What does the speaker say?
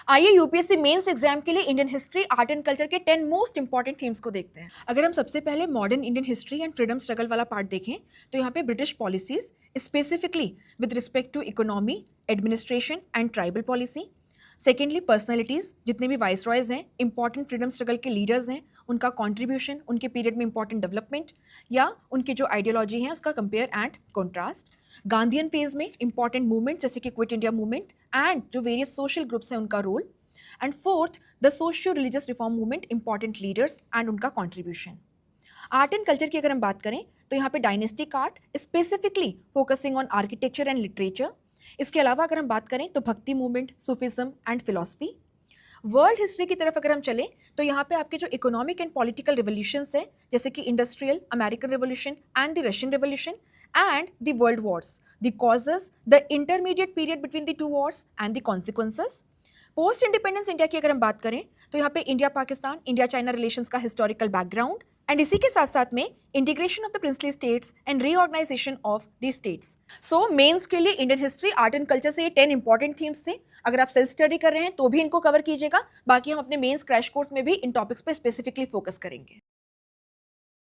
आइए UPSC mains exam के लिए Indian history, art and culture के 10 मोस्ट इंपॉर्टेंट थीम्स को देखते हैं। अगर हम सबसे पहले modern Indian history and freedom struggle वाला पार्ट देखें तो यहाँ पे British policies specifically with respect to economy, administration and tribal policy. Secondly personalities, जितने भी वाइसरॉयज हैं, इंपॉर्टेंट फ्रीडम स्ट्रगल के लीडर्स हैं, उनका कॉन्ट्रीब्यूशन, उनके पीरियड में इंपॉर्टेंट डेवलपमेंट या उनकी जो आइडियोलॉजी है उसका compare and contrast. Gandhian phase में इंपॉर्टेंट मूवमेंट जैसे कि क्विट इंडिया मूवमेंट एंड जो वेरियस सोशल ग्रुप्स हैं उनका रोल। And fourth, the socio religious reform movement, important leaders and उनका कॉन्ट्रीब्यूशन। आर्ट एंड कल्चर की अगर हम बात करें तो यहाँ पे dynastic art specifically focusing on architecture and literature. इसके अलावा अगर हम बात करें तो bhakti movement, Sufism and philosophy. World history की तरफ अगर हम चलें तो यहाँ पे आपके जो इकोनॉमिक एंड पॉलिटिकल रिवोल्यूशंस हैं जैसे कि industrial, American revolution and the Russian revolution and the world wars, the causes, the intermediate period between the two wars and the consequences. Post independence India की अगर हम बात करें तो यहाँ पे India Pakistan, India China relations का हिस्टोरिकल बैकग्राउंड एंड इसी के साथ साथ में integration of the princely states and reorganisation of the states. So mains के लिए Indian history, art and culture से ये 10 इंपॉर्टेंट थीम्स थे। अगर आप सेल्फ स्टडी कर रहे हैं तो भी इनको कवर कीजिएगा, बाकी हम अपने मेंस क्रैश कोर्स में भी इन टॉपिक्स पे स्पेसिफिकली फोकस करेंगे।